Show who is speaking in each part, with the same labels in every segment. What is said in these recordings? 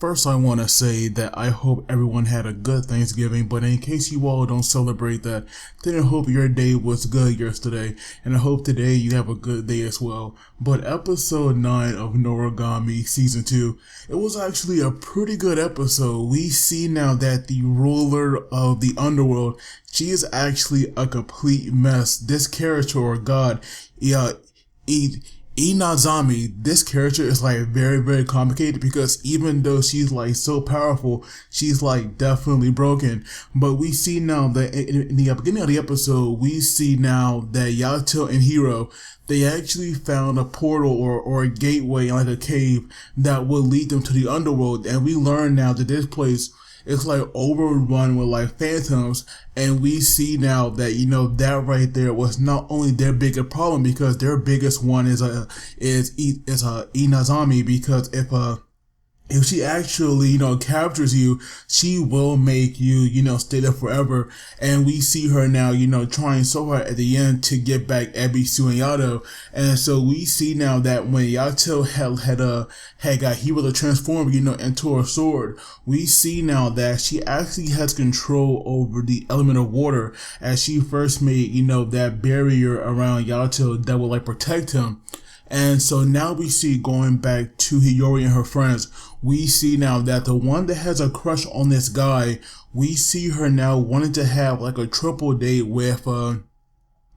Speaker 1: First, I want to say that I hope everyone had a good Thanksgiving, but in case you all don't celebrate that, then I hope your day was good yesterday, and I hope today you have a good day as well. But episode 9 of Noragami Season 2, it was actually a pretty good episode. We see now that the ruler of the underworld, she is actually a complete mess. This character or god, Izanami, this character is like very, very complicated because even though she's like so powerful, she's like definitely broken. But we see now that in the beginning of the episode, we see now that Yato and Hiro, they actually found a portal or a gateway, like a cave that will lead them to the underworld. And we learn now that this place, it's like overrun with like phantoms, and we see now that that right there was not only their biggest problem, because their biggest one is Izanami, because if she actually, captures you, she will make you, stay there forever. And we see her now, trying so hard at the end to get back Ebisu and Yato. And so we see now that when Yato had got Hiro to transform, into a sword, we see now that she actually has control over the element of water, as she first made, that barrier around Yato that would like protect him. And so now we see, going back to Hiyori and her friends, we see now that the one that has a crush on this guy, we see her now wanting to have like a triple date with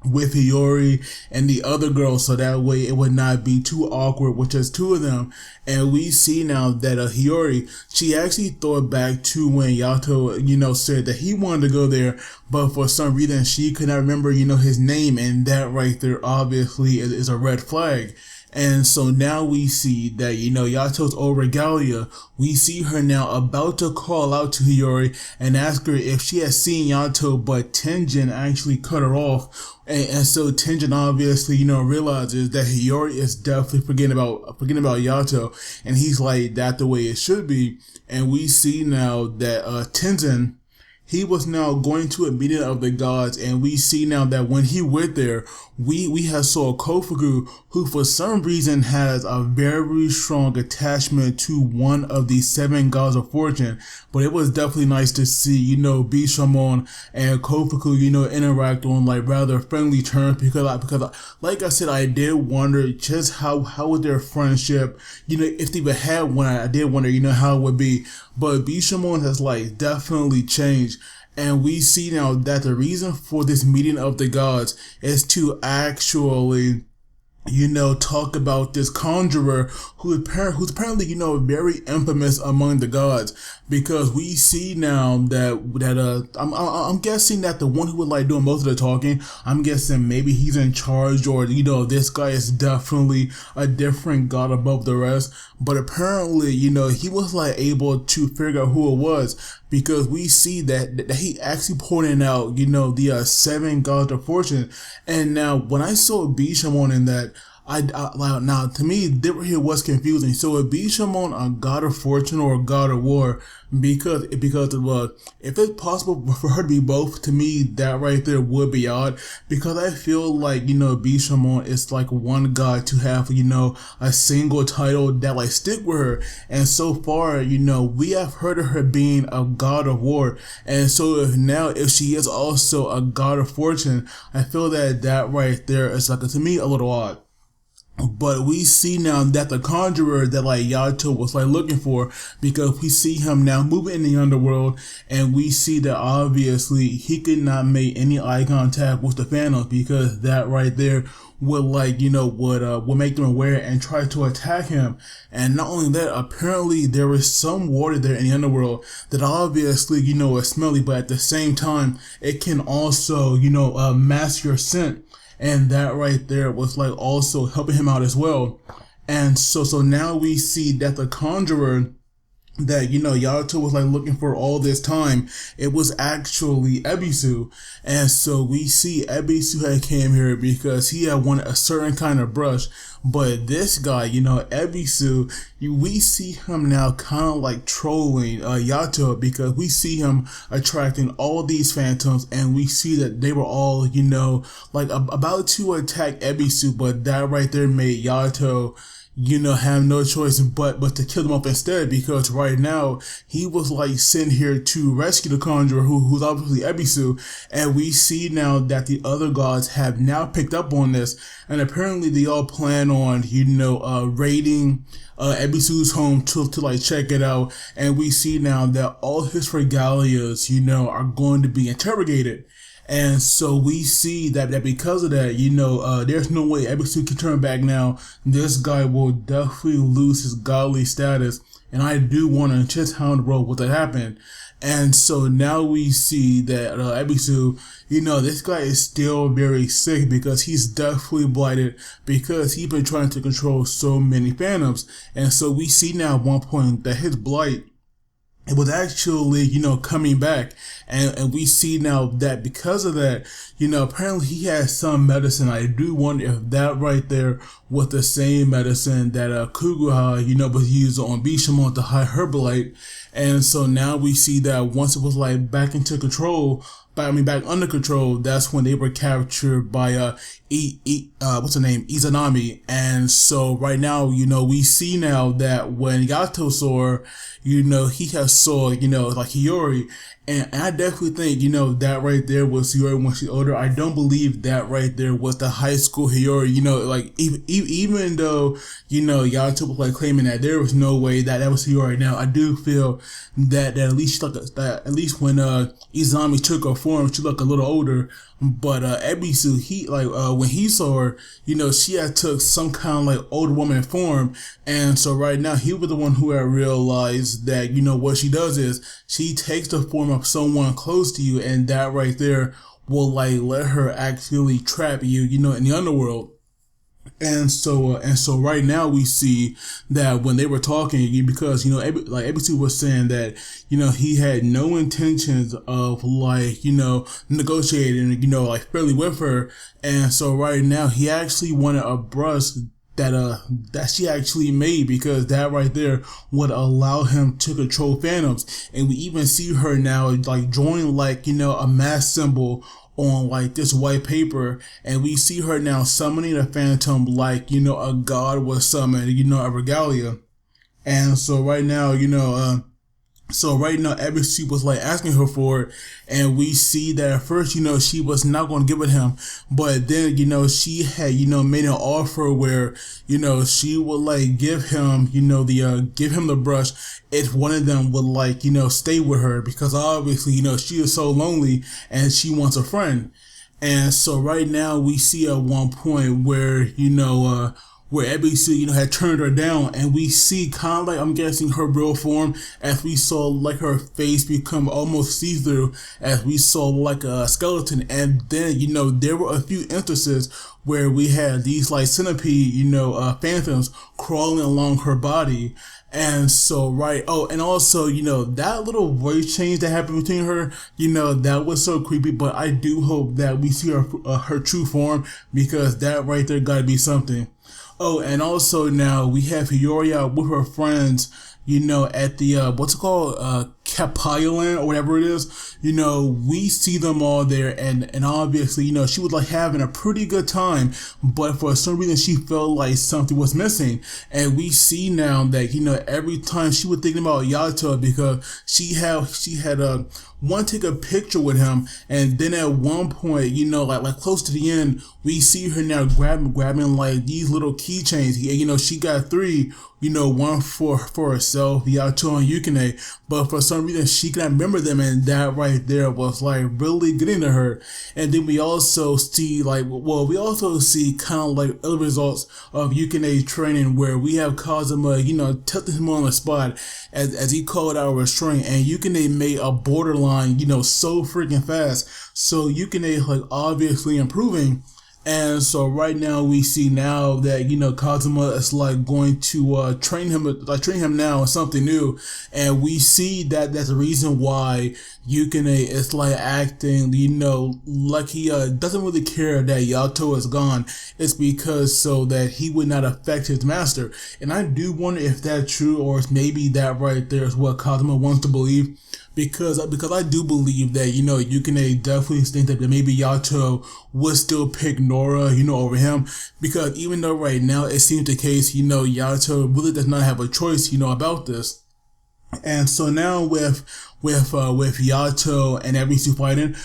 Speaker 1: Hiyori and the other girl, so that way it would not be too awkward with just two of them. And we see now that Hiyori, she actually thought back to when Yato, said that he wanted to go there, but for some reason she could not remember, his name, and that right there obviously is a red flag. And so now we see that, Yato's old regalia, we see her now about to call out to Hiyori and ask her if she has seen Yato, but Tenjin actually cut her off. And so Tenjin obviously, realizes that Hiyori is definitely forgetting about Yato, and he's like, that's the way it should be. And we see now that Tenjin, he was now going to a meeting of the gods, and we see now that when he went there, we have saw Kofuku, who for some reason has a very strong attachment to one of the 7 gods of fortune. But it was definitely nice to see, Bishamon and Kofuku, interact on like rather friendly terms, because like I said, I did wonder just how was their friendship, if they even had one. I did wonder, how it would be. But Bishamon has like definitely changed. And we see now that the reason for this meeting of the gods is to actually, talk about this conjurer who's apparently, very infamous among the gods, because we see now that I'm guessing that the one who would like doing most of the talking, I'm guessing maybe he's in charge, or, this guy is definitely a different god above the rest. But apparently, he was like able to figure out who it was, because we see that he actually pointed out, the 7 gods of fortune. And now when I saw Bishamon in that, now to me, it was confusing. So is Bishamon a god of fortune or a god of war? Because if it's possible for her to be both, to me that right there would be odd, because I feel like, Bishamon is like one god to have, a single title that like stick with her. And so far, we have heard of her being a god of war, and so if she is also a god of fortune, I feel that right there is like, to me, a little odd. But we see now that the conjurer that like Yato was like looking for, because we see him now moving in the underworld, and we see that obviously he could not make any eye contact with the Phantoms, because that right there would like, would make them aware and try to attack him. And not only that, apparently there is some water there in the underworld that obviously, is smelly, but at the same time, it can also, mask your scent. And that right there was like also helping him out as well. And so now we see that the conjurer that, Yato was like looking for all this time, it was actually Ebisu. And so we see Ebisu had came here because he had wanted a certain kind of brush. But this guy, Ebisu, we see him now kind of like trolling Yato, because we see him attracting all these phantoms, and we see that they were all, like about to attack Ebisu, but that right there made Yato, have no choice but to kill them off instead, because right now he was like sent here to rescue the conjurer, who's obviously Ebisu, and we see now that the other gods have now picked up on this, and apparently they all plan on raiding Ebisu's home to like check it out, and we see now that all his regalias are going to be interrogated. And so we see that because of that, there's no way Ebisu can turn back now. This guy will definitely lose his godly status. And I do wonder just how in the world would that happen. And so now we see that Ebisu, this guy is still very sick because he's definitely blighted because he's been trying to control so many phantoms. And so we see now at one point that his blight, it was actually, coming back. And we see now that because of that, apparently he has some medicine. I do wonder if that right there was the same medicine that Kuguha, was used on Bishamon to hide her blight. And so now we see that once it was like back into control, back under control, that's when they were captured by what's her name, Izanami. And so right now, we see now that when Yato saw her, he has saw, like Hiyori. And I definitely think, that right there was Hiyori when she's older. I don't believe that right there was the high school Hiyori, even though, Yato was like claiming that there was no way that was Hiyori. Now, I do feel that at least at least when Izanami took her form, she looked a little older. But Ebisu, when he saw her, she had took some kind of like older woman form. And so right now he was the one who had realized that, what she does is she takes the form of someone close to you, and that right there will like let her actually trap you, in the underworld. And so right now we see that when they were talking, because, Ebisu was saying that, he had no intentions of negotiating, fairly with her. And so right now he actually wanted a brush that she actually made, because that right there would allow him to control phantoms. And we even see her now like drawing a mass symbol on like this white paper, and we see her now summoning a phantom like a god was summoned, a regalia. And so right now Ebisu was like asking her for it, and we see that at first, she was not going to give it him, but then, she had, made an offer where, she would like give him, give him the brush if one of them would stay with her, because obviously, she is so lonely and she wants a friend. And so right now we see at one point where, where Ebisu, had turned her down, and we see kind of like, I'm guessing, her real form, as we saw like her face become almost see-through, as we saw like a skeleton. And then, there were a few instances where we had these like centipede, phantoms crawling along her body. And so, and also, that little voice change that happened between her, that was so creepy, but I do hope that we see her true form, because that right there gotta be something. Oh, and also now we have Hiyori out with her friends, at the, what's it called? Capiland or whatever it is. We see them all there, and obviously, she was like having a pretty good time, but for some reason she felt like something was missing. And we see now that, every time she was thinking about Yato, because she had one take a picture with him, and then at one point, like close to the end, we see her now grabbing like these little keychains. She got 3, one for herself, Yato and Yukine, but for some reason she cannot remember them, and that right there was like really getting to her. And then we also see kind of like other results of Yukine's training, where we have Kazuma, testing him on the spot as he called out a restraint, and Yukine made a borderline, so freaking fast. So Yukine is like obviously improving. And so right now we see now that, Kazuma is like going to train him now in something new. And we see that that's the reason why Yukine is like acting, like he doesn't really care that Yato is gone. It's because so that he would not affect his master. And I do wonder if that's true, or if maybe that right there is what Kazuma wants to believe. because I do believe that you can definitely think that maybe Yato would still pick Nora over him, because even though right now it seems the case Yato really does not have a choice about this. And so now with Yato and Ebisu fighting,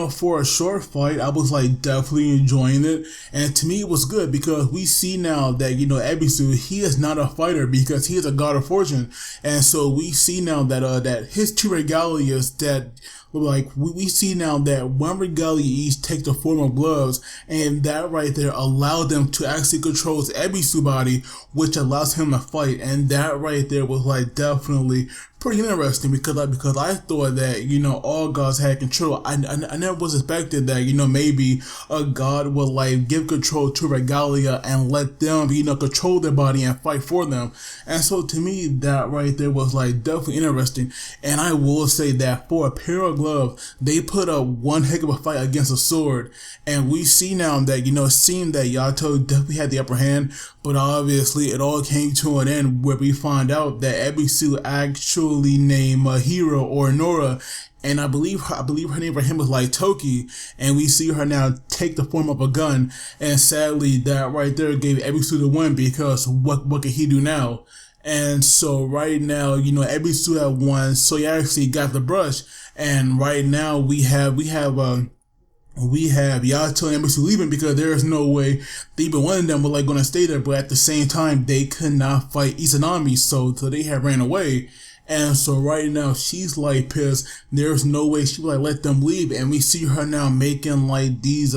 Speaker 1: for a short fight, I was like definitely enjoying it. And to me, it was good because we see now that, Ebisu, he is not a fighter because he is a god of fortune. And so we see now that, that his two regalias that, like, we see now that one regalia each takes the form of gloves, and that right there allowed them to actually control Ebisu body, which allows him to fight. And that right there was like definitely pretty interesting because I thought that all gods had control. I never was expected that maybe a god would like give control to regalia and let them control their body and fight for them. And so to me, that right there was like definitely interesting. And I will say that for a pair of gloves, they put up one heck of a fight against a sword. And we see now that it seemed that Yato definitely had the upper hand, but obviously it all came to an end where we find out that Ebisu actually named Hiro or Nora, and I believe her name for him was like Toki, and we see her now take the form of a gun, and sadly that right there gave Ebisu the win because what can he do now? And so right now Ebisu had won, so he actually got the brush, and right now we have Yato and Ebisu leaving because there is no way even one of them were like going to stay there, but at the same time they could not fight Izanami, so they had ran away. And so right now she's like pissed. There's no way she would like let them leave, and we see her now making like these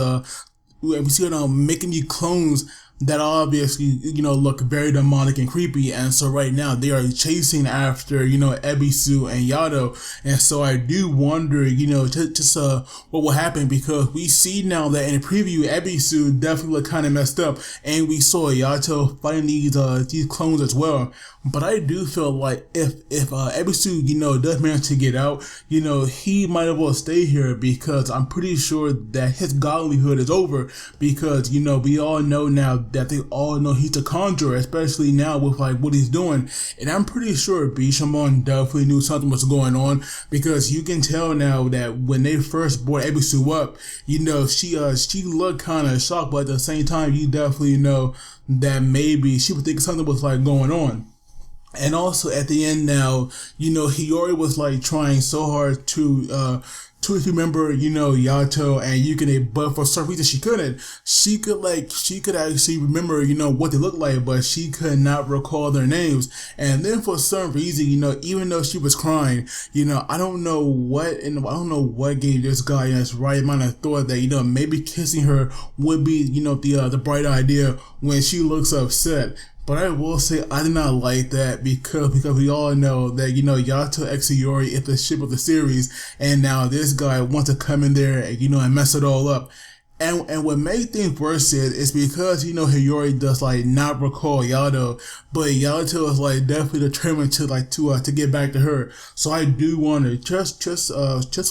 Speaker 1: we see her now making these clones that obviously look very demonic and creepy. And so right now they are chasing after Ebisu and Yato. And so I do wonder just what will happen, because we see now that in the preview Ebisu definitely looked kind of messed up, and we saw Yato fighting these clones as well. But I do feel like if Ebisu does manage to get out, he might as well stay here, because I'm pretty sure that his godlyhood is over, because we all know now that they all know he's a conjurer, especially now with like what he's doing. And I'm pretty sure Bishamon definitely knew something was going on, because you can tell now that when they first brought Ebisu up, she looked kind of shocked, but at the same time you definitely know that maybe she would think something was like going on. And also at the end now, Hiyori was like trying so hard to remember, Yato and Yukine, but for some reason she couldn't. She could actually remember, what they looked like, but she could not recall their names. And then for some reason, even though she was crying, I don't know what gave this guy this right amount of thought that, maybe kissing her would be, the bright idea when she looks upset. But I will say I did not like that because we all know that Yato x Hiyori is the ship of the series, and now this guy wants to come in there and and mess it all up. And what made things worse is because Hiyori does like not recall Yato, but Yato is like definitely determined to get back to her. So I do wonder just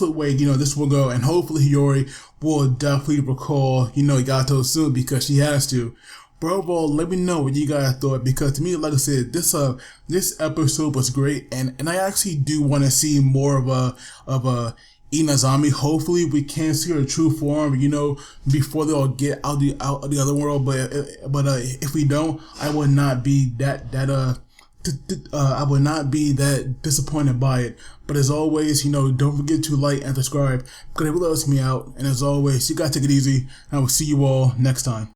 Speaker 1: what way this will go, and hopefully Hiyori will definitely recall Yato soon, because she has to. But overall, let me know what you guys thought, because to me, like I said, this episode was great, and I actually do want to see more of a Izanami. Hopefully, we can see her true form, before they all get out of the other world. But if we don't, I would not be that disappointed by it. But as always, don't forget to like and subscribe, because it really helps me out. And as always, you guys take it easy, and I will see you all next time.